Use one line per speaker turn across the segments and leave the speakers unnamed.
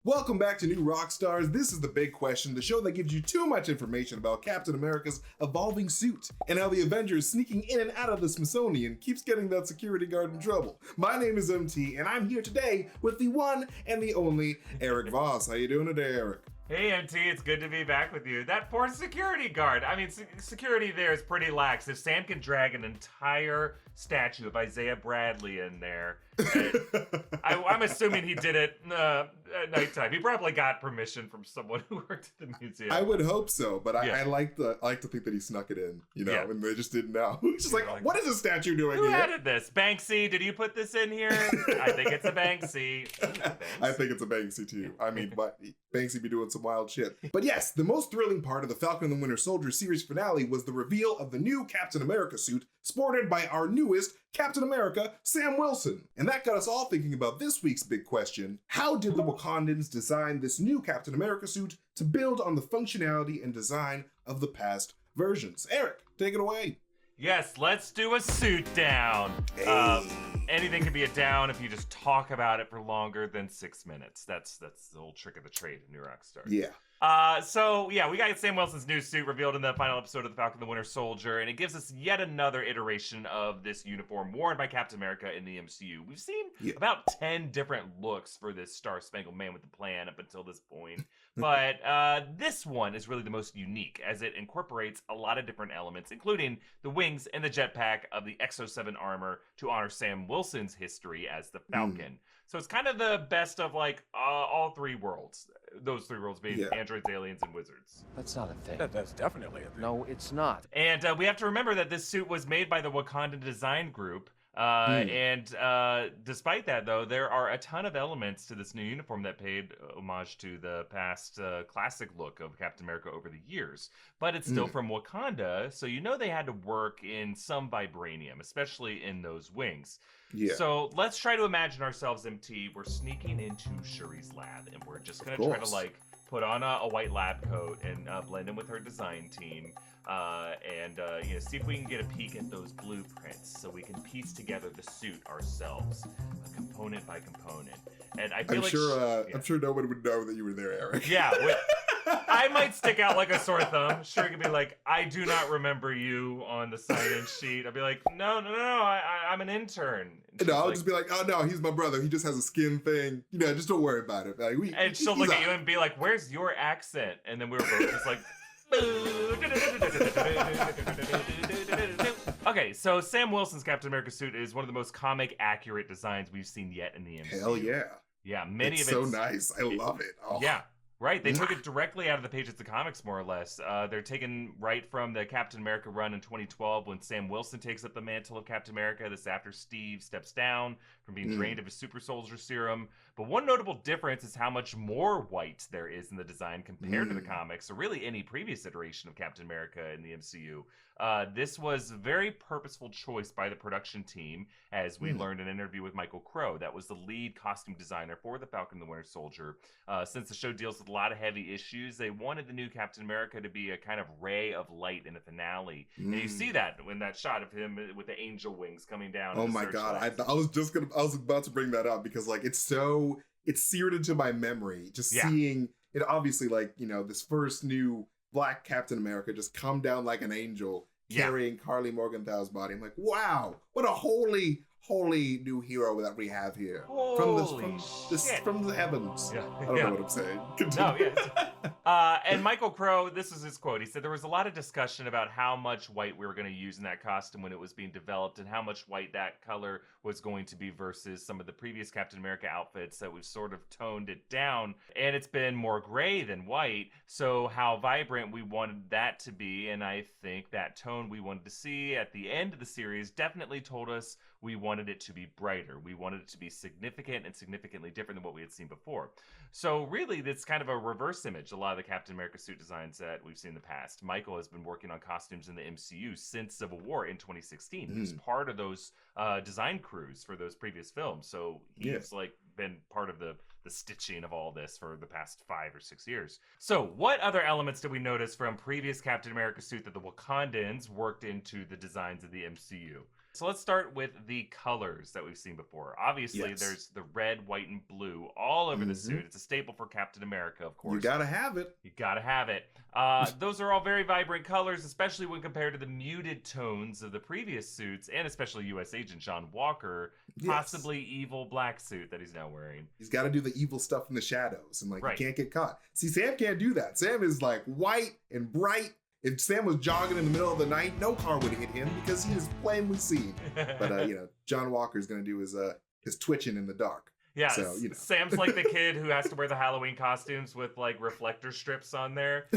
Welcome back to New Rockstars. This is The Big Question, the show that gives you too much information about Captain America's evolving suit and how the Avengers sneaking in and out of the Smithsonian keeps getting that security guard in trouble. My name is MT, and I'm here today with the one and the only Erik Voss. How you doing today, Erik?
Hey MT, it's good to be back with you. That poor security guard. I mean, security there is pretty lax. If Sam can drag an entire statue of Isaiah Bradley in there, I'm assuming he did it at nighttime. He probably got permission from someone who worked at the museum.
I would hope so, but I like to think that he snuck it in, and they just didn't know. It's just like, what is this statue doing
who
here?
Who added this? Banksy, did you put this in here? I think it's a Banksy.
I think it's a Banksy too. I mean, but Banksy be doing some wild shit. But yes, the most thrilling part of the Falcon and the Winter Soldier series finale was the reveal of the new Captain America suit sported by our newest Captain America, Sam Wilson. And that got us all thinking about this week's big question: how did the Wakandans design this new Captain America suit to build on the functionality and design of the past versions? Erik, take it away.
Yes, let's do a suit down.
Hey.
Anything can be a down if you just talk about it for longer than 6 minutes. That's the whole trick of the trade in New Rockstars.
Yeah.
We got Sam Wilson's new suit revealed in the final episode of The Falcon and the Winter Soldier, and it gives us yet another iteration of this uniform worn by Captain America in the MCU. We've seen about 10 different looks for this Star-Spangled Man with the Plan up until this point, but this one is really the most unique, as it incorporates a lot of different elements, including the wings and the jetpack of the Exo-7 armor to honor Sam Wilson's history as the Falcon. So it's kind of the best of all three worlds. Those three worlds being androids, aliens, and wizards.
That's not a thing.
That's definitely a thing.
No, it's not.
And we have to remember that this suit was made by the Wakandan design group. Despite that, though, there are a ton of elements to this new uniform that paid homage to the past classic look of Captain America over the years. But it's still from Wakanda, so they had to work in some vibranium, especially in those wings.
Yeah.
So let's try to imagine ourselves, MT. We're sneaking into Shuri's lab, and we're just going to try to put on a white lab coat and blend in with her design team. See if we can get a peek at those blueprints so we can piece together the suit ourselves, component by component. And I feel
I'm sure nobody would know that you were there, Erik.
Yeah, I might stick out like a sore thumb. Shuri could be like, I do not remember you on the sign-in sheet. I'll be like, no, I'm an intern.
No, I'll just be like, oh no, he's my brother. He just has a skin thing. Just don't worry about it.
And she'll look at you and be like, where's your accent? And then we're both just like, okay, so Sam Wilson's Captain America suit is one of the most comic accurate designs we've seen yet in the MCU.
Hell yeah.
Yeah,
it's so nice. I love it. Oh.
Yeah. Right, they took it directly out of the pages of the comics, more or less. They're taken right from the Captain America run in 2012 when Sam Wilson takes up the mantle of Captain America. This after Steve steps down from being drained of his super soldier serum. But one notable difference is how much more white there is in the design compared to the comics, or really any previous iteration of Captain America in the MCU. This was a very purposeful choice by the production team, as we learned in an interview with Michael Crow. That was the lead costume designer for the Falcon and the Winter Soldier. Since the show deals with a lot of heavy issues, they wanted the new Captain America to be a kind of ray of light in the finale. And you see that in that shot of him with the angel wings coming down.
Oh my God. I was about to bring that up because it's seared into my memory. Just seeing it, obviously, this first new Black Captain America just come down like an angel carrying Carly Morgenthau's body. I'm like, wow, what a holy new hero that we have here from the heavens.
Yeah.
I don't know what I'm saying.
Continue. And Michael Crow, this is his quote. He said there was a lot of discussion about how much white we were going to use in that costume when it was being developed, and how much white that color was going to be versus some of the previous Captain America outfits that we've sort of toned it down, and it's been more gray than white. So how vibrant we wanted that to be, and I think that tone we wanted to see at the end of the series definitely told us we wanted it to be brighter. We wanted it to be significant and significantly different than what we had seen before. So really, that's kind of a reverse image. A lot of the Captain America suit designs that we've seen in the past. Michael has been working on costumes in the MCU since Civil War in 2016. He was part of those design crews for those previous films. So he's been part of the stitching of all this for the past 5 or 6 years. So what other elements did we notice from previous Captain America suit that the Wakandans worked into the designs of the MCU? So let's start with the colors that we've seen before. Obviously,
Yes.
there's the red, white, and blue all over the suit. It's a staple for Captain America, of course.
You gotta have it.
You gotta have it. Those are all very vibrant colors, especially when compared to the muted tones of the previous suits, and especially U.S. Agent John Walker, possibly evil black suit that he's now wearing.
He's got to do the evil stuff in the shadows, and like
Right.
he can't get caught. See, Sam can't do that. Sam is like white and bright. If Sam was jogging in the middle of the night, no car would hit him because he is plainly seen. But John Walker's gonna do his twitching in the dark.
Yeah,
So,
Sam's like the kid who has to wear the Halloween costumes with like reflector strips on there.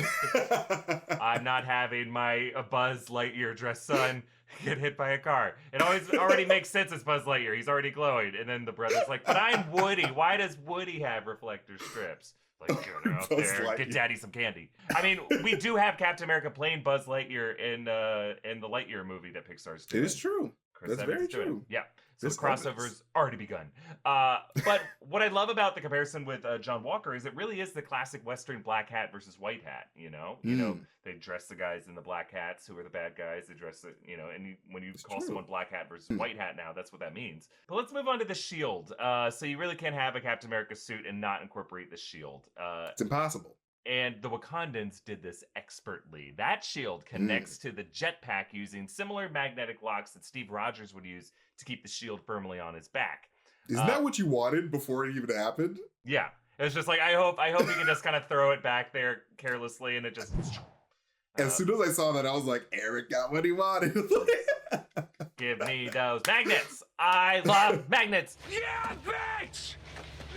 I'm not having my Buzz Lightyear dressed son get hit by a car. It already makes sense as Buzz Lightyear. He's already glowing. And then the brother's like, but I'm Woody. Why does Woody have reflector strips? Like, get out there, get daddy some candy. I mean, we do have Captain America playing Buzz Lightyear in the Lightyear movie that Pixar's doing.
It is true.
Chris
That's
Evans
very
is doing it.
true.
Yeah. So
There's
the crossover's already begun. But what I love about the comparison with John Walker is it really is the classic Western black hat versus white hat. You know, they dress the guys in the black hats who are the bad guys. They dress and when you call someone black hat versus white hat now, that's what that means. But let's move on to the shield. So you really can't have a Captain America suit and not incorporate the shield.
It's impossible.
And the Wakandans did this expertly. That shield connects to the jetpack using similar magnetic locks that Steve Rogers would use to keep the shield firmly on his back.
Isn't that what you wanted before it even happened?
Yeah. It was just like, I hope you can just kind of throw it back there carelessly and it just...
As soon as I saw that, I was like, Eric got what he wanted.
Give me those magnets. I love magnets.
Yeah, bitch!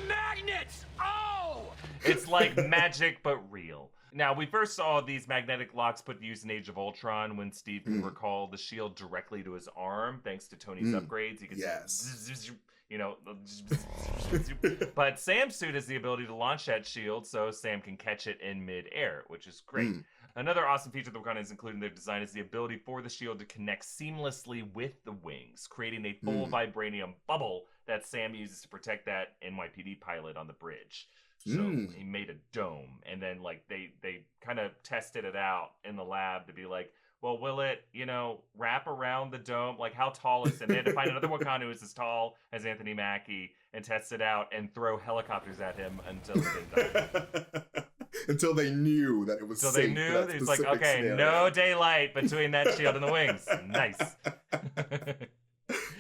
Magnets! Oh!
It's like magic, but real. Now, we first saw these magnetic locks put to use in Age of Ultron when Steve could recall the shield directly to his arm, thanks to Tony's upgrades. He could but Sam's suit has the ability to launch that shield, so Sam can catch it in mid-air, which is great. Another awesome feature the Wakandans include in their design is the ability for the shield to connect seamlessly with the wings, creating a full vibranium bubble that Sam uses to protect that NYPD pilot on the bridge. So he made a dome, and then like they kind of tested it out in the lab to be like, well, will it, wrap around the dome? Like, how tall is it? They had to find another Wakandan who is as tall as Anthony Mackie and test it out and throw helicopters at him until it didn't die.
Until they knew that it was safe.
So they knew, it was like, okay, scenario. No daylight between that shield and the wings. Nice.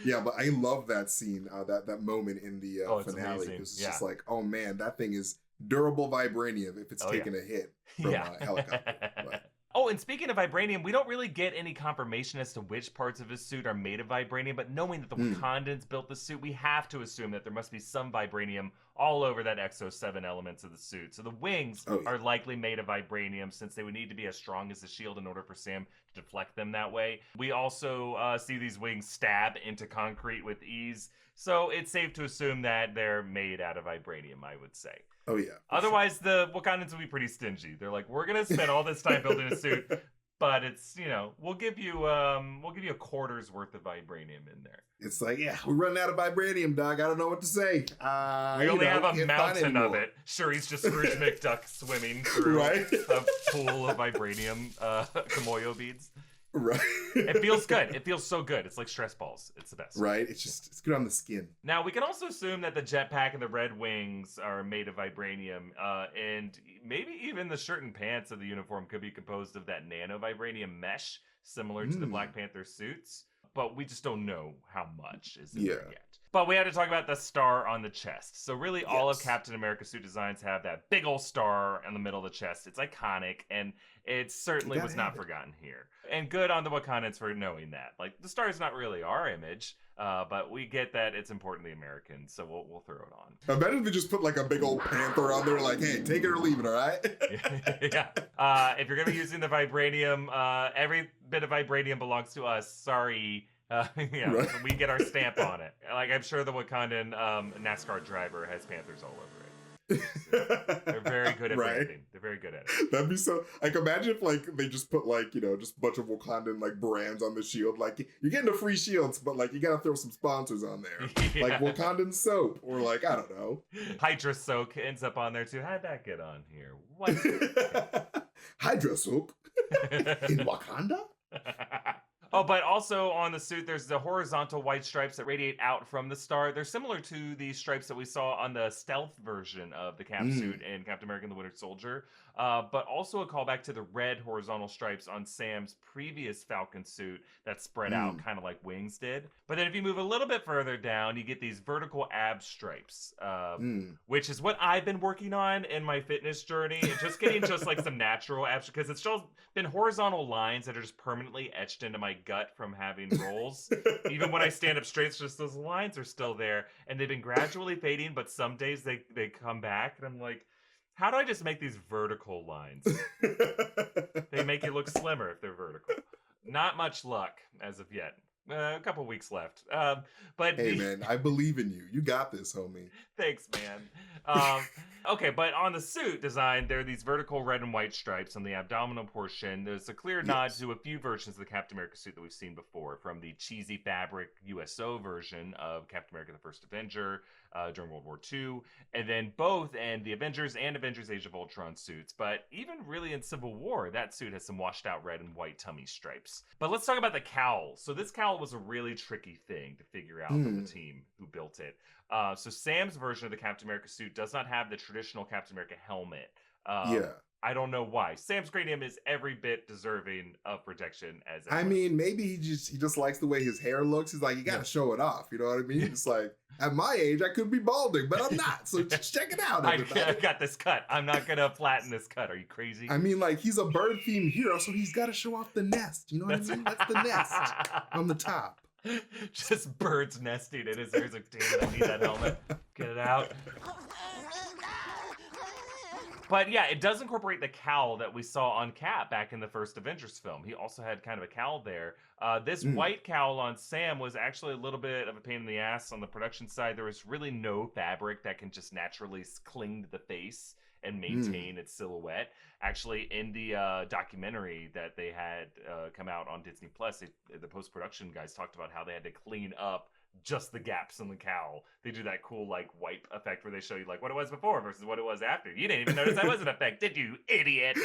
Yeah, but I love that scene, that moment in the finale. It's just like, oh man, that thing is durable vibranium if it's taking a hit from a helicopter. But.
Oh, and speaking of vibranium, we don't really get any confirmation as to which parts of his suit are made of vibranium, but knowing that the Wakandans built the suit, we have to assume that there must be some vibranium all over that Exo-7 elements of the suit. So the wings are likely made of vibranium since they would need to be as strong as the shield in order for Sam to deflect them that way. We also see these wings stab into concrete with ease, so it's safe to assume that they're made out of vibranium, I would say.
Oh, yeah.
Otherwise, the Wakandans will be pretty stingy. They're like, we're going to spend all this time building a suit, but it's, we'll give you a quarter's worth of vibranium in there.
It's like, yeah, we're running out of vibranium, dog. I don't know what to say.
We only have a mountain of it. Sure, he's just Scrooge McDuck swimming through a pool of vibranium Kamoyo beads.
Right.
It feels good. It feels so good. It's like stress balls. It's the best.
Right. It's good on the skin.
Now, we can also assume that the jetpack and the red wings are made of vibranium, and maybe even the shirt and pants of the uniform could be composed of that nano vibranium mesh, similar to the Black Panther suits. But we just don't know how much is in there yet. But we had to talk about the star on the chest. So really all of Captain America's suit designs have that big old star in the middle of the chest. It's iconic, and it certainly was not forgotten here. And good on the Wakandans for knowing that. Like, the star is not really our image, but we get that it's important to the Americans, so we'll throw it on.
Imagine if they just put like a big old panther on there, like, hey, take it or leave it, all right?
Yeah. If you're going to be using the vibranium, every bit of vibranium belongs to us. Sorry. So we get our stamp on it. Like, I'm sure the Wakandan NASCAR driver has panthers all over it. They're very good at branding. They're very good at it.
That'd be so. Like, imagine if like they just put like just a bunch of Wakandan like brands on the shield. Like, you're getting the free shields, but like you gotta throw some sponsors on there, like Wakandan soap or like I don't know.
Hydra soap ends up on there too. How'd that get on here? What?
Hydra soap in Wakanda?
Oh, but also on the suit, there's the horizontal white stripes that radiate out from the star. They're similar to the stripes that we saw on the stealth version of the Cap suit in Captain America and the Winter Soldier. But also a callback to the red horizontal stripes on Sam's previous Falcon suit that spread out kind of like Wings did. But then if you move a little bit further down, you get these vertical ab stripes, which is what I've been working on in my fitness journey. And just getting just like some natural abs, because it's just been horizontal lines that are just permanently etched into my gut from having rolls. Even when I stand up straight, it's just those lines are still there. And they've been gradually fading, but some days they come back. And I'm like, how do I just make these vertical lines? They make you look slimmer if they're vertical. Not much luck as of yet. A couple weeks left. But
hey, man, I believe in you. You got this, homie.
Thanks, man. Okay, but on the suit design, there are these vertical red and white stripes on the abdominal portion. There's a clear nod to a few versions of the Captain America suit that we've seen before, from the cheesy fabric USO version of Captain America the First Avenger during World War II, and then both in the Avengers and Avengers Age of Ultron suits. But even really in Civil War, that suit has some washed out red and white tummy stripes. But let's talk about the cowl. So this cowl was a really tricky thing to figure out for the team who built it. So Sam's version of the Captain America suit does not have the traditional Captain America helmet. I don't know why. Sam's cranium is every bit deserving of protection as
I mean, maybe he just likes the way his hair looks. He's like, you gotta show it off. You know what I mean? It's like, at my age, I could be balding, but I'm not. So just check it out, everybody.
I got this cut. I'm not gonna flatten this cut. Are you crazy?
I mean, like, he's a bird-themed hero, so he's gotta show off the nest. You know what I mean? That's the nest on the top.
Just birds nesting in his ears. Like, damn it, I need that helmet. Get it out. But yeah, it does incorporate the cowl that we saw on Cap back in the first Avengers film. He also had kind of a cowl there. This white cowl on Sam was actually a little bit of a pain in the ass on the production side. There was really no fabric that can just naturally cling to the face and maintain its silhouette. Actually, in the documentary that they had come out on Disney Plus, the post-production guys talked about how they had to clean up just the gaps in the cowl. They do that cool like wipe effect where they show you like what it was before versus what it was after. You didn't even notice that was an effect, did you, idiot?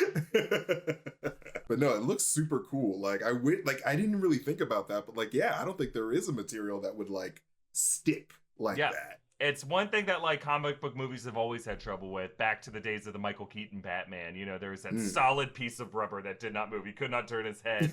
But no, it looks super cool. Like I didn't really think about that, but like, yeah, I don't think there is a material that would like stick like that.
It's one thing that like comic book movies have always had trouble with. Back to the days of the Michael Keaton Batman, you know, there was that solid piece of rubber that did not move. He could not turn his head.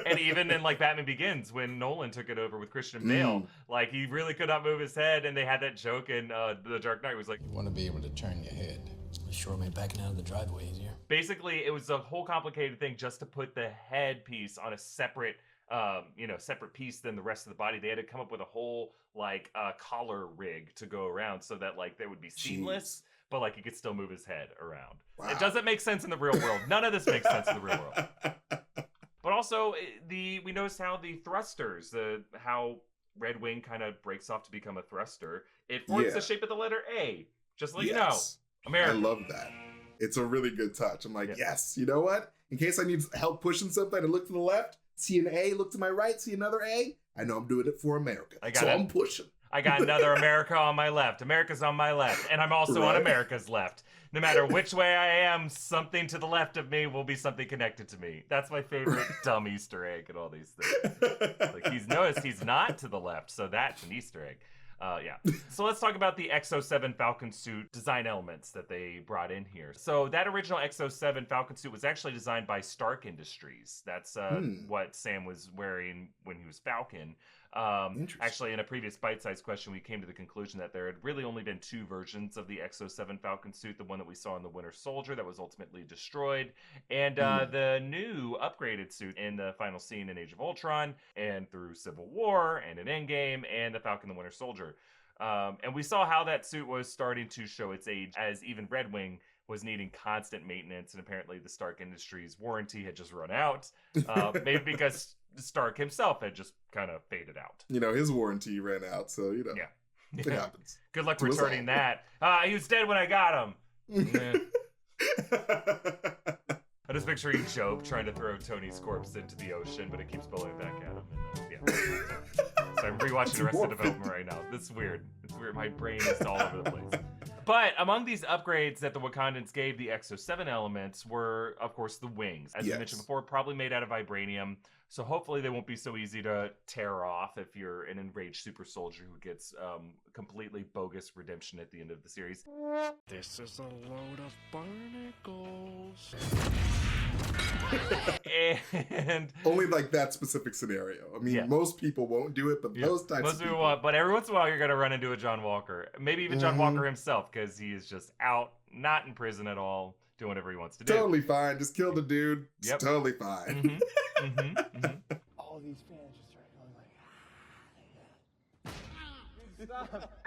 And even in like Batman Begins, when Nolan took it over with Christian Bale, like he really could not move his head. And they had that joke in The Dark Knight was like,
you want to be able to turn your head. It sure made backing out of the driveway easier.
Basically, it was a whole complicated thing just to put the head piece on a separate separate piece than the rest of the body. They had to come up with a whole like collar rig to go around so that like they would be seamless, but like he could still move his head around. Wow. It doesn't make sense in the real world. None of this makes sense in the real world. But also we noticed how the thrusters, how Red Wing kind of breaks off to become a thruster. It forms the shape of the letter A, just like you know, America.
I love that. It's a really good touch. I'm like, yes, you know what? In case I need help pushing something, I look to the left, see an A, look to my right, see another A. I know I'm doing it for America. I'm pushing.
I got another America on my left. America's on my left. And I'm also on America's left. No matter which way I am, something to the left of me will be something connected to me. That's my favorite dumb Easter egg and all these things. Like he's noticed he's not to the left, so that's an Easter egg. So let's talk about the X-07 Falcon suit design elements that they brought in here. So that original X-07 Falcon suit was actually designed by Stark Industries. That's what Sam was wearing when he was Falcon. Actually, in a previous bite-sized question, we came to the conclusion that there had really only been two versions of the X-07 Falcon suit, the one that we saw in the Winter Soldier that was ultimately destroyed, and the new upgraded suit in the final scene in Age of Ultron, and through Civil War, and in Endgame, and the Falcon and the Winter Soldier. And we saw how that suit was starting to show its age, as even Red Wing was needing constant maintenance, and apparently the Stark Industries warranty had just run out, maybe because Stark himself had just kind of faded out.
You know, his warranty ran out, so, you know, it happens.
Good luck returning that. He was dead when I got him. I just picture Job trying to throw Tony's corpse into the ocean, but it keeps blowing back at him. So I'm rewatching Arrested Development right now. This is weird. It's weird. My brain is all over the place. But among these upgrades that the Wakandans gave the Exo-7 elements were, of course, the wings. As we mentioned before, probably made out of vibranium. So hopefully they won't be so easy to tear off if you're an enraged super soldier who gets completely bogus redemption at the end of the series.
This is a load of barnacles.
And
only like that specific scenario. I mean, most people won't do it, but those types
most
of people
won't. But every once in a while, you're going to run into a John Walker. Maybe even John Walker himself, because he is just out, not in prison at all, doing whatever he wants to do.
Totally fine. Just kill the dude. It's totally fine.
All these fans just started going like, stop.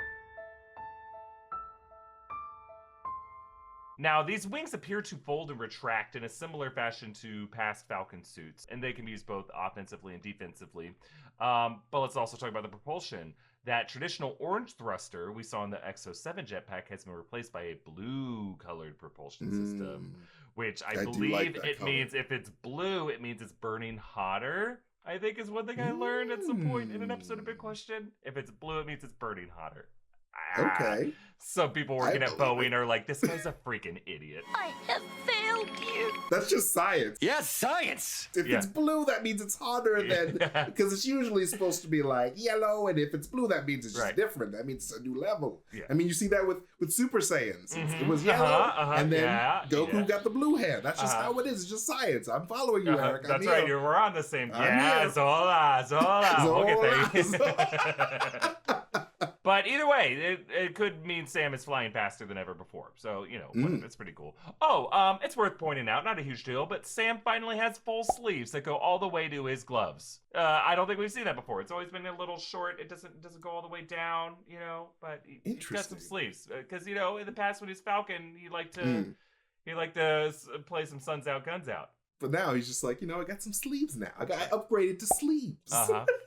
Now, these wings appear to fold and retract in a similar fashion to past Falcon suits, and they can be used both offensively and defensively. But let's also talk about the propulsion. That traditional orange thruster we saw in the Exo-7 jetpack has been replaced by a blue-colored propulsion system, which I believe like it color. Means if it's blue, it means it's burning hotter, I think is one thing I learned at some point in an episode of Big Question. If it's blue, it means it's burning hotter.
Okay.
Some people working at Boeing are like, this guy's a freaking idiot.
I have failed you.
That's just science.
Yes, science.
If it's blue, that means it's hotter than, because it's usually supposed to be like yellow, and if it's blue, that means it's just different. That means it's a new level. Yeah. I mean, you see that with Super Saiyans. It was yellow, and then Goku got the blue hair. That's just how it is. It's just science. I'm following you, Eric.
That's right. We're on the same. Yeah, Zola. Okay, thanks. But either way, it could mean Sam is flying faster than ever before. So, you know, it's pretty cool. Oh, it's worth pointing out, not a huge deal, but Sam finally has full sleeves that go all the way to his gloves. I don't think we've seen that before. It's always been a little short. It doesn't go all the way down, you know, but he's got some sleeves. Because, you know, in the past when he's Falcon, he liked to play some Suns Out, Guns Out.
But now he's just like, you know, I got some sleeves now. I upgraded to sleeves.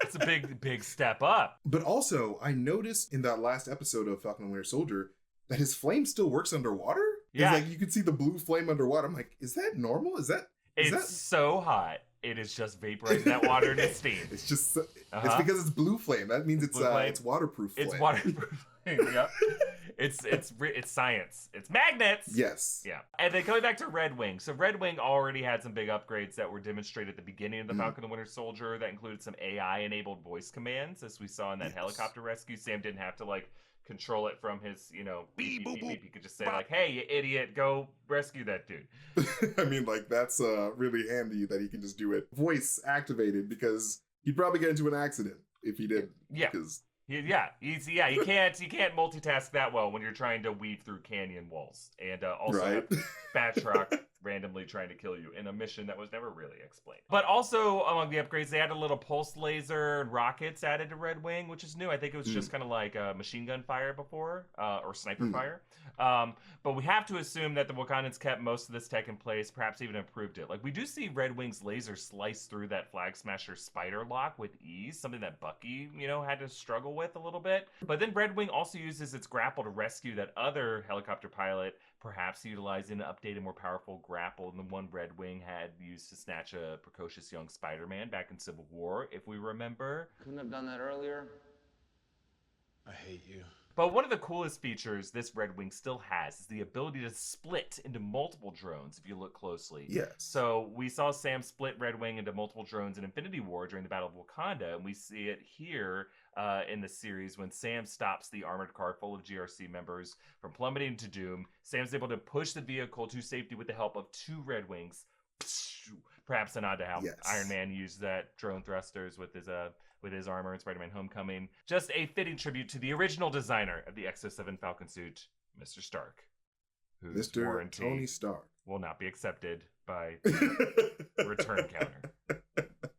It's a big step up.
But also, I noticed in that last episode of Falcon and Winter Soldier that his flame still works underwater. Yeah. It's like you can see the blue flame underwater. I'm like, is that normal? It's so
hot. It is just vaporizing that water into steam.
It's just, it's because it's blue flame. That means it's waterproof flame.
It's waterproof flame, yep. It's science. It's magnets.
Yes.
Yeah. And then coming back to Red Wing. So Red Wing already had some big upgrades that were demonstrated at the beginning of the Falcon and the Winter Soldier. That included some AI-enabled voice commands, as we saw in that helicopter rescue. Sam didn't have to control it from his, beep, beep, beep. He could just say hey, you idiot, go rescue that dude.
I mean, that's really handy that he can just do it voice activated, because he'd probably get into an accident if he did.
Yeah. You can't multitask that well when you're trying to weave through canyon walls and also have Batroc randomly trying to kill you in a mission that was never really explained. But also among the upgrades, they added a little pulse laser and rockets added to Red Wing, which is new. I think it was just kind of like machine gun fire before, or sniper fire. But we have to assume that the Wakandans kept most of this tech in place, perhaps even improved it. Like, we do see Red Wing's laser slice through that Flag Smasher spider lock with ease, something that Bucky, had to struggle with a little bit. But then Red Wing also uses its grapple to rescue that other helicopter pilot, perhaps utilizing an updated, more powerful grapple than the one Red Wing had used to snatch a precocious young Spider-Man back in Civil War, if we remember.
Couldn't have done that earlier.
I hate you.
But one of the coolest features this Red Wing still has is the ability to split into multiple drones, if you look closely.
Yes.
So we saw Sam split Red Wing into multiple drones in Infinity War during the Battle of Wakanda, and we see it here in the series when Sam stops the armored car full of GRC members from plummeting to doom. Sam's able to push the vehicle to safety with the help of two Red Wings. Perhaps a nod to how Iron Man used that drone thrusters with his armor in Spider-Man Homecoming. Just a fitting tribute to the original designer of the Exo-7 Falcon suit, Mr. Stark, whose
Mr.
warranty
Tony Stark
will not be accepted by the return counter.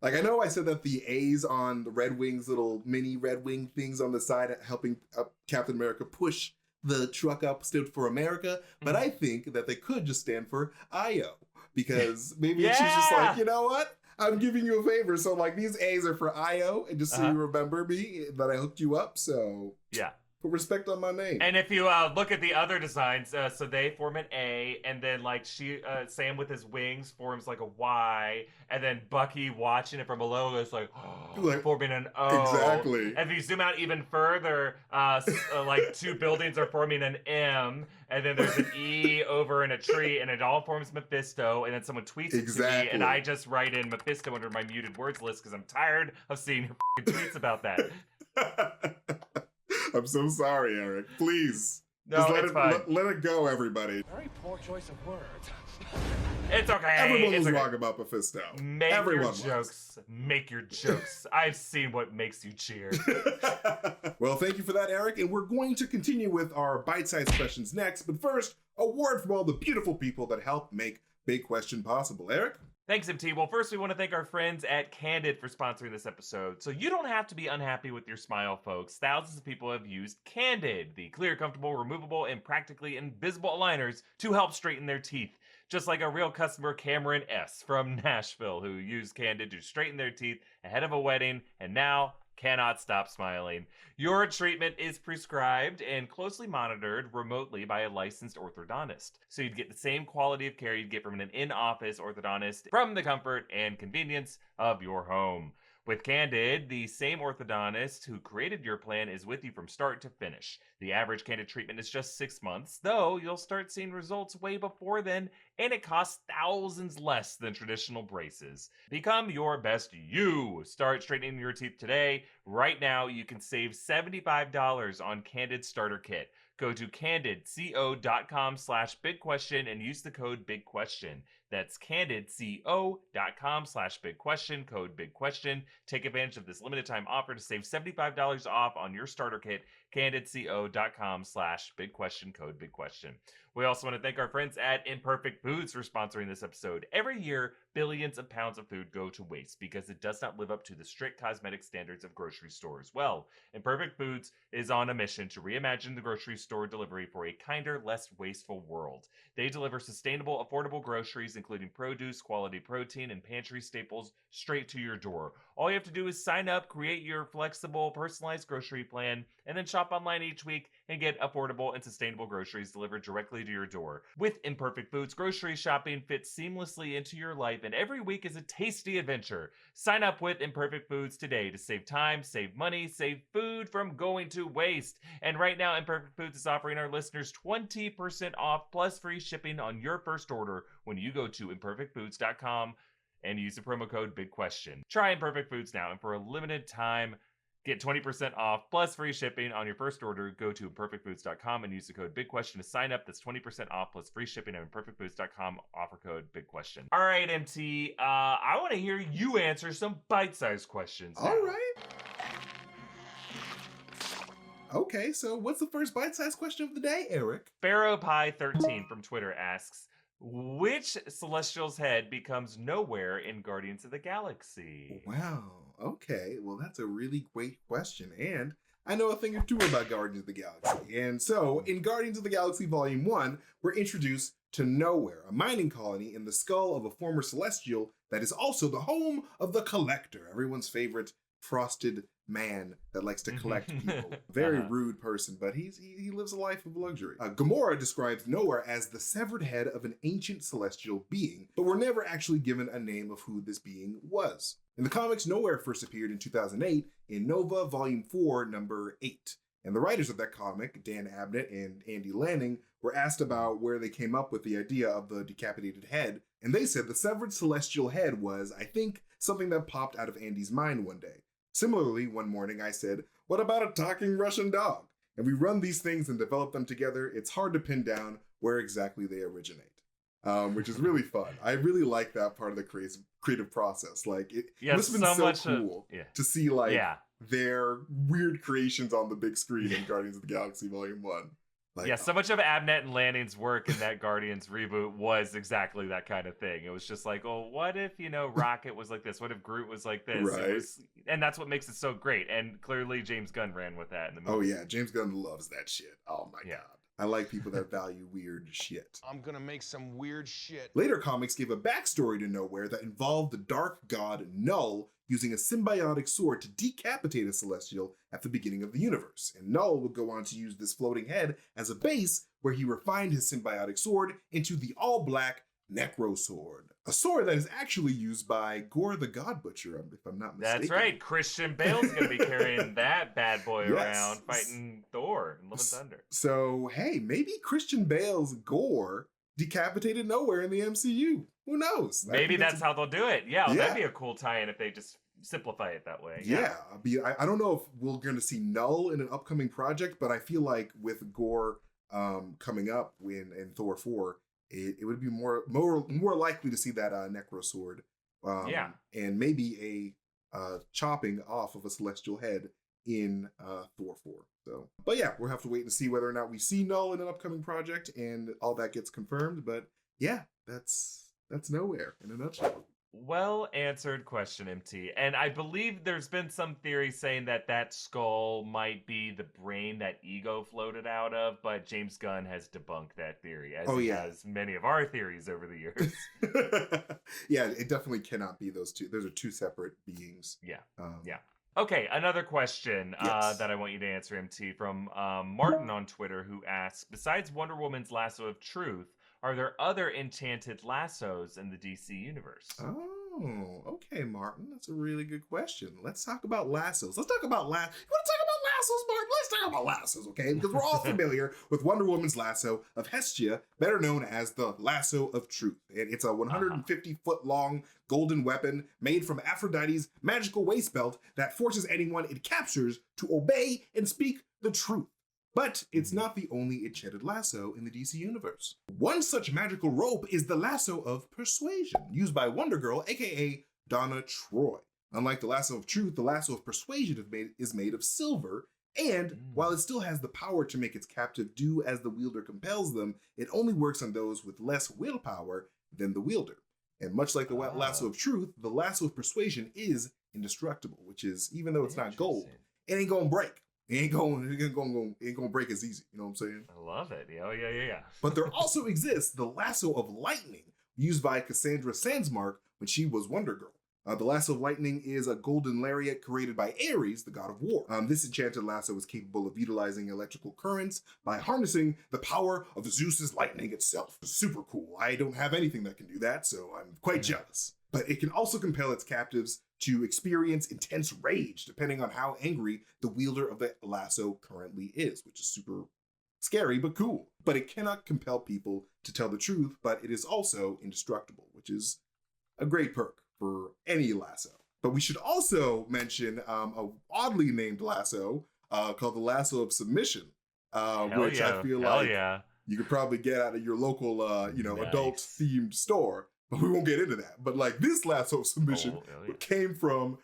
Like, I know I said that the A's on the Red Wing's little mini Red Wing things on the side helping Captain America push the truck up stood for America, but I think that they could just stand for IO, because maybe she's just like, you know what? I'm giving you a favor. So, these A's are for IO, and just so you remember me, that I hooked you up, so...
Yeah.
Put respect on my name.
And if you look at the other designs, so they form an A, and then like Sam with his wings forms like a Y, and then Bucky watching it from below is like, forming an O.
Exactly.
And if you zoom out even further, like two buildings are forming an M, and then there's an E over in a tree, and it all forms Mephisto. And then someone tweets it to me, and I just write in Mephisto under my muted words list because I'm tired of seeing your tweets about that.
I'm so sorry, Eric. Please.
No,
just
it's fine.
Let it go, everybody.
Very poor choice of words.
It's okay.
Everyone
it's
was
okay.
wrong about Mephisto.
Make
Everyone
your
was.
jokes. Make your jokes. I've seen what makes you cheer.
Well, thank you for that, Eric. And we're going to continue with our bite-sized questions next. But first, a word from all the beautiful people that help make Big Question possible. Eric?
Thanks, MT. Well, first, we want to thank our friends at Candid for sponsoring this episode. So you don't have to be unhappy with your smile, folks. Thousands of people have used Candid, the clear, comfortable, removable, and practically invisible aligners to help straighten their teeth. Just like a real customer, Cameron S. from Nashville, who used Candid to straighten their teeth ahead of a wedding, and now cannot stop smiling. Your treatment is prescribed and closely monitored remotely by a licensed orthodontist. So you'd get the same quality of care you'd get from an in-office orthodontist from the comfort and convenience of your home. With Candid, the same orthodontist who created your plan is with you from start to finish. The average Candid treatment is just 6 months, though you'll start seeing results way before then, and it costs thousands less than traditional braces. Become your best you. Start straightening your teeth today. Right now, you can save $75 on Candid Starter Kit. Go to candidco.com/bigquestion and use the code BIGQUESTION. That's candidco.com/bigquestion, code BIGQUESTION. Take advantage of this limited time offer to save $75 off on your starter kit. candidco.com/bigquestion, code BIGQUESTION. We also want to thank our friends at Imperfect Foods for sponsoring this episode. Every year, billions of pounds of food go to waste because it does not live up to the strict cosmetic standards of grocery stores. Well, Imperfect Foods is on a mission to reimagine the grocery store delivery for a kinder, less wasteful world. They deliver sustainable, affordable groceries, including produce, quality protein, and pantry staples straight to your door. All you have to do is sign up, create your flexible, personalized grocery plan, and then shop online each week and get affordable and sustainable groceries delivered directly to your door. With Imperfect Foods, grocery shopping fits seamlessly into your life, and every week is a tasty adventure. Sign up with Imperfect Foods today to save time, save money, save food from going to waste. And right now, Imperfect Foods is offering our listeners 20% off plus free shipping on your first order when you go to imperfectfoods.com and use the promo code BIGQUESTION. Try Imperfect Foods now, and for a limited time, get 20% off plus free shipping on your first order. Go to imperfectfoods.com and use the code BIGQUESTION to sign up. That's 20% off plus free shipping at imperfectfoods.com. Offer code BIGQUESTION. All right, MT, I want to hear you answer some bite-sized questions now.
All right. Okay, so what's the first bite-sized question of the day, Eric?
Pharaoh Pie 13 from Twitter asks, which Celestial's head becomes nowhere in Guardians of the Galaxy?
Wow. Okay. Well, that's a really great question. And I know a thing or two about Guardians of the Galaxy. And so, in Guardians of the Galaxy Volume 1, we're introduced to Nowhere, a mining colony in the skull of a former Celestial that is also the home of the Collector, everyone's favorite frosted man that likes to collect people. Very rude person, but he lives a life of luxury. Gamora describes Nowhere as the severed head of an ancient celestial being, but we're never actually given a name of who this being was. In the comics, Nowhere first appeared in 2008 in Nova Volume 4, number 8. And the writers of that comic, Dan Abnett and Andy Lanning, were asked about where they came up with the idea of the decapitated head, and they said the severed celestial head was, I think, something that popped out of Andy's mind one day. Similarly, one morning I said, what about a talking Russian dog? And we run these things and develop them together. It's hard to pin down where exactly they originate, which is really fun. I really like that part of the creative process. Like, it must have been so cool to see, like, their weird creations on the big screen in Guardians of the Galaxy Volume 1. Like,
so much of Abnett and Lanning's work in that Guardians reboot was exactly that kind of thing. It was just like, oh, what if, Rocket was like this? What if Groot was like this?
Right.
And that's what makes it so great. And clearly James Gunn ran with that in the movie.
Oh, yeah. James Gunn loves that shit. Oh, my God. I like people that value weird shit.
I'm gonna make some weird shit.
Later comics gave a backstory to Nowhere that involved the dark god Null using a symbiotic sword to decapitate a Celestial at the beginning of the universe. And Null would go on to use this floating head as a base where he refined his symbiotic sword into the all-black Necro Sword. A sword that is actually used by Gore the God Butcher, if I'm not mistaken.
That's right. Christian Bale's going to be carrying that bad boy around, fighting Thor in Love and Thunder.
So, hey, maybe Christian Bale's Gore decapitated Nowhere in the MCU. Who knows?
Maybe that's how they'll do it. Yeah, that'd be a cool tie-in if they just simplify it that way.
Yeah. I don't know if we're going to see Null in an upcoming project, but I feel like with Gore coming up in Thor 4, it would be more likely to see that Necro Sword. And maybe a chopping off of a Celestial head in Thor 4. So, but yeah, we'll have to wait and see whether or not we see Null in an upcoming project and all that gets confirmed. But yeah, that's Nowhere in a nutshell.
Well answered question, MT. And I believe there's been some theory saying that skull might be the brain that Ego floated out of, but James Gunn has debunked that theory, as he has many of our theories over the years.
Yeah, it definitely cannot be those two. Those are two separate beings.
Yeah. Okay, another question that I want you to answer, MT, from Martin on Twitter, who asks, besides Wonder Woman's lasso of truth, are there other enchanted lassos in the DC universe?
Oh, okay, Martin. That's a really good question. Let's talk about lassos. Let's talk about You want to talk about lassos, Martin? Let's talk about lassos, okay? Because we're all familiar with Wonder Woman's lasso of Hestia, better known as the Lasso of Truth. And it's a 150-foot-long golden weapon made from Aphrodite's magical waist belt that forces anyone it captures to obey and speak the truth. But it's not the only enchanted lasso in the DC universe. One such magical rope is the Lasso of Persuasion, used by Wonder Girl, aka Donna Troy. Unlike the Lasso of Truth, the Lasso of Persuasion is made of silver, and while it still has the power to make its captive do as the wielder compels them, it only works on those with less willpower than the wielder. And much like the Lasso of Truth, the Lasso of Persuasion is indestructible, which is, even though it's not gold, it ain't gonna break. It ain't gonna break as easy. You know what I'm saying?
I love it. Yeah.
But there also exists the Lasso of Lightning, used by Cassandra Sandsmark when she was Wonder Girl. The Lasso of Lightning is a golden lariat created by Ares, the god of war. This enchanted lasso is capable of utilizing electrical currents by harnessing the power of Zeus's lightning itself. Super cool. I don't have anything that can do that, so I'm quite jealous. But it can also compel its captives to experience intense rage, depending on how angry the wielder of the lasso currently is, which is super scary, but cool. But it cannot compel people to tell the truth, but it is also indestructible, which is a great perk for any lasso. But we should also mention a oddly named lasso called the Lasso of Submission, which I feel like you could probably get out of your local, adult-themed store. But we won't get into that. But like this Lasso of Submission came from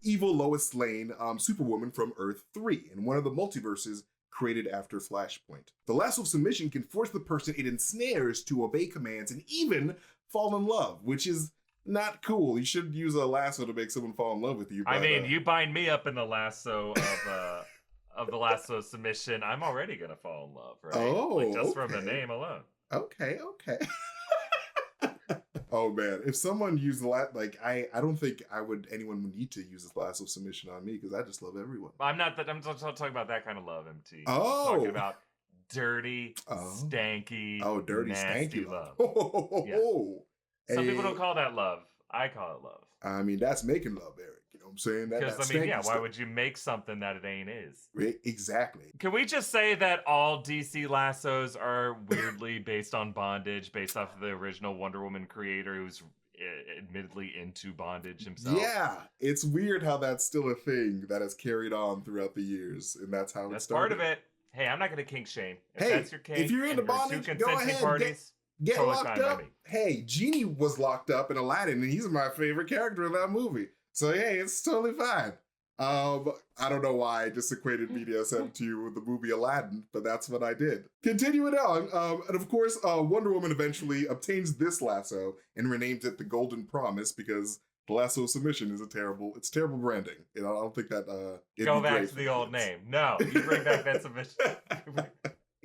evil Lois Lane, Superwoman from Earth 3, in one of the multiverses created after Flashpoint. The Lasso of Submission can force the person it ensnares to obey commands and even fall in love, which is not cool. You shouldn't use a lasso to make someone fall in love with you.
But, I mean, you bind me up in the lasso of the Lasso of Submission, I'm already gonna fall in love, right?
Oh,
just from the name alone.
Okay. Oh man, if someone used I don't think anyone would need to use this Lasso of Submission on me because I just love everyone.
I'm not talking about that kind of love, MT.
Oh,
I'm talking about dirty, stanky,
dirty,
nasty
stanky
love.
Some
people don't call that love. I call it love.
I mean, that's making love, Eric. You know what I'm saying?
Because why would you make something that it ain't is?
Exactly.
Can we just say that all DC lassos are weirdly based on bondage, based off of the original Wonder Woman creator who's admittedly into bondage himself?
Yeah, it's weird how that's still a thing that has carried on throughout the years, and that's how
that's
it started.
Part of it. Hey, I'm not going to kink shame. If
hey,
that's your kink,
if you're into bondage, go ahead. Get totally locked up. Hey, Genie was locked up in Aladdin, and he's my favorite character in that movie. So hey, it's totally fine. I don't know why I just equated BDSM to the movie Aladdin, but that's what I did. Continuing on, and of course, Wonder Woman eventually obtains this lasso and renames it the Golden Promise because the Lasso of Submission is terrible branding. I don't think that
go back to the old name. No, you bring back that submission.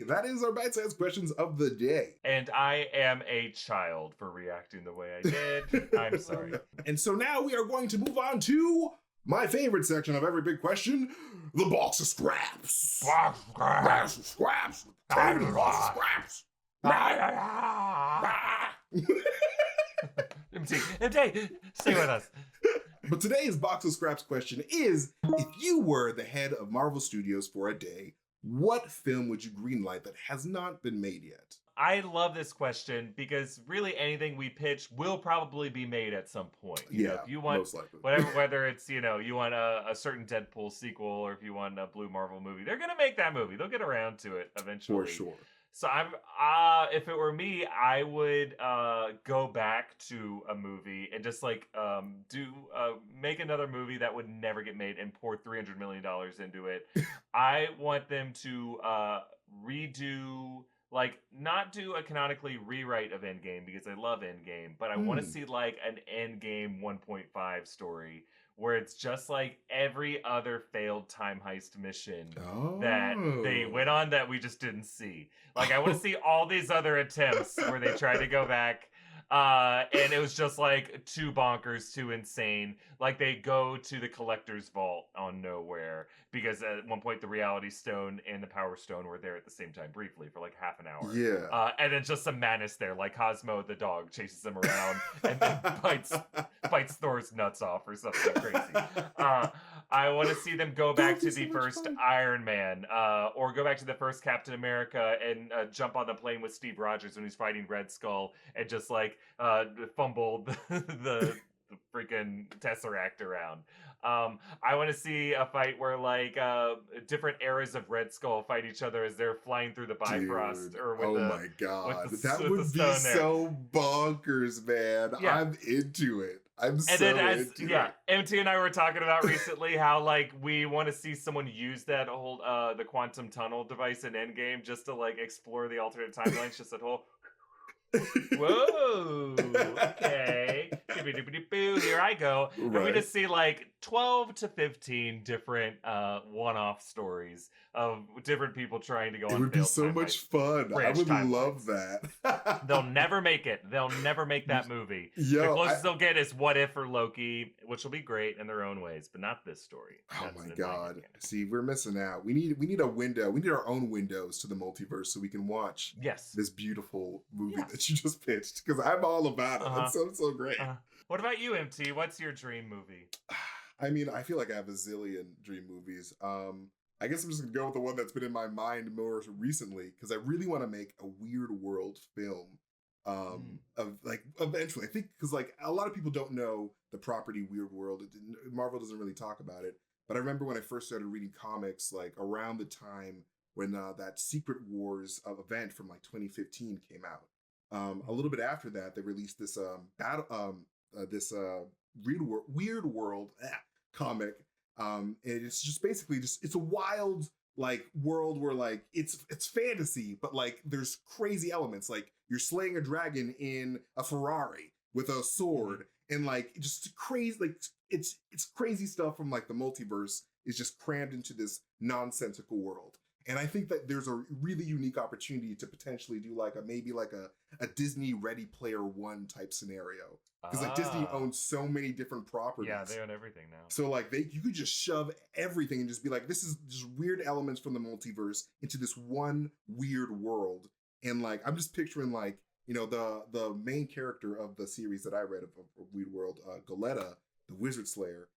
that is our bite-sized questions of the day.
And I am a child for reacting the way I did. I'm sorry.
And so now we are going to move on to my favorite section of every big question, the box of scraps. Box of scraps. Box of scraps.
MT, stay with us.
But today's box of scraps question is, if you were the head of Marvel Studios for a day, what film would you greenlight that has not been made yet?
I love this question because really anything we pitch will probably be made at some point. You know, if you want
most likely.
whether it's, you want a certain Deadpool sequel or if you want a Blue Marvel movie, they're going to make that movie. They'll get around to it eventually.
For sure.
So if it were me, I would go back to a movie and just like make another movie that would never get made and pour $300 million into it. I want them to redo, like, not do a canonically rewrite of Endgame because I love Endgame, but I want to see like an Endgame 1.5 story where it's just like every other failed time heist mission that they went on that we just didn't see. Like, I want to see all these other attempts where they try to go back and it was just like too bonkers, too insane. Like, they go to the collector's vault on nowhere because at one point the Reality Stone and the Power Stone were there at the same time briefly for like half an hour.
Yeah.
And then just some madness there, like Cosmo the dog chases them around and then bites Thor's nuts off or something crazy. I want to see them go back to the first Iron Man or go back to the first Captain America and jump on the plane with Steve Rogers when he's fighting Red Skull and just like fumble the freaking Tesseract around. I want to see a fight where like different eras of Red Skull fight each other as they're flying through the Bifrost.
Dude,
or with
my god, that
with
would
the
be
stone there.
so bonkers, man. Yeah. I'm into it.
MT and I were talking about recently how like we want to see someone use that whole the quantum tunnel device in Endgame just to like explore the alternate timelines, just that whole whoa, okay, here I go. Right. And we just see like 12 to 15 different one-off stories of different people trying to go on.
It would be so much fun. I would love that.
They'll never make it. They'll never make that movie. The closest they'll get is What If or Loki, which will be great in their own ways, but not this story.
Oh my god. See, we're missing out. We need a window. We need our own windows to the multiverse so we can watch this beautiful movie that you just pitched, because I'm all about it. That sounds so great.
What about you, MT? What's your dream movie?
I mean, I feel like I have a zillion dream movies. I guess I'm just gonna go with the one that's been in my mind more recently, because I really want to make a Weird World film. Of like eventually, I think, because like a lot of people don't know the property Weird World. Marvel doesn't really talk about it. But I remember when I first started reading comics, like around the time when that Secret Wars event from like 2015 came out. A little bit after that, they released this Weird World comic. And it's just basically it's a wild like world where like it's fantasy, but like there's crazy elements. Like you're slaying a dragon in a Ferrari with a sword, and like just crazy, like it's crazy stuff from like the multiverse is just crammed into this nonsensical world. And I think that there's a really unique opportunity to potentially do like maybe a Disney Ready Player One type scenario. Because like Disney owns so many different properties.
Yeah, they own everything now.
So like you could just shove everything and just be like, this is just weird elements from the multiverse into this one weird world. And like I'm just picturing like, you know, the main character of the series that I read of Weird World, Goletta, the Wizard Slayer.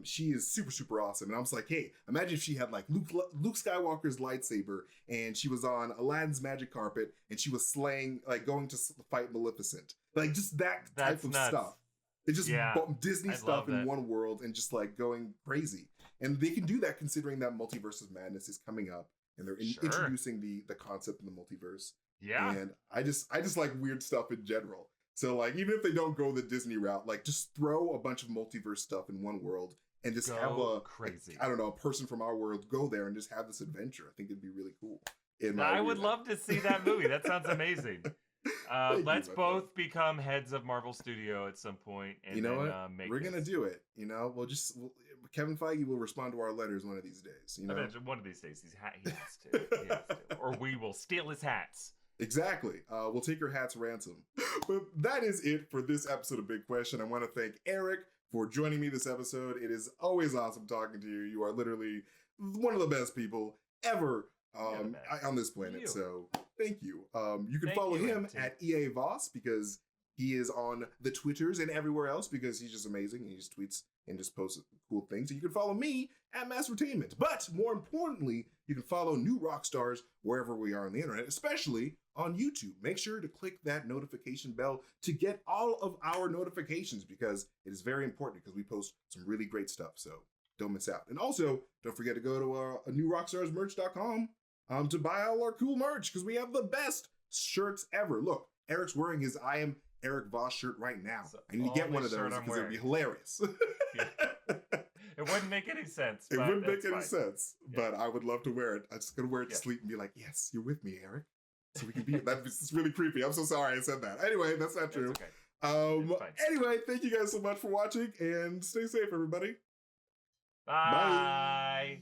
She is super, super awesome. And I was like, hey, imagine if she had like Luke Skywalker's lightsaber and she was on Aladdin's magic carpet and she was slaying, like going to fight Maleficent. Like just that type of stuff. It's just Disney stuff in one world and just like going crazy. And they can do that considering that Multiverse of Madness is coming up and they're introducing the concept in the multiverse. Yeah. And I just like weird stuff in general. So like even if they don't go the Disney route, like just throw a bunch of multiverse stuff in one world and just have a person from our world go there and just have this adventure. I think it'd be really cool.
I would love to see that movie. That sounds amazing. Let's both become heads of Marvel Studio at some point. And
you know what? We're gonna do it. You know, Kevin Feige will respond to our letters one of these days. You know,
I bet one of these days he has to. He has to. Or we will steal his hats.
Exactly. We'll take your hats ransom. But that is it for this episode of Big Question. I want to thank Erik for joining me this episode. It is always awesome talking to you. You are literally one of the best people ever on this planet. So thank you. You can follow him at EA Voss because he is on the Twitters and everywhere else because he's just amazing. He just tweets and just posts cool things. And you can follow me at MasterTainment. But more importantly, you can follow New Rockstars wherever we are on the internet, especially on YouTube. Make sure to click that notification bell to get all of our notifications because it is very important because we post some really great stuff. So don't miss out. And also, don't forget to go to newrockstarsmerch.com to buy all our cool merch because we have the best shirts ever. Look, Eric's wearing his I Am Erik Voss shirt right now. I need to get one of those because it would be hilarious.
It wouldn't make any sense.
It wouldn't make any sense, but I would love to wear it. I'm just going to wear it to sleep and be like, yes, you're with me, Erik. So we can be, that's really creepy. I'm so sorry I said that. Anyway, that's not true.
Okay.
Anyway, thank you guys so much for watching and stay safe, everybody.
Bye.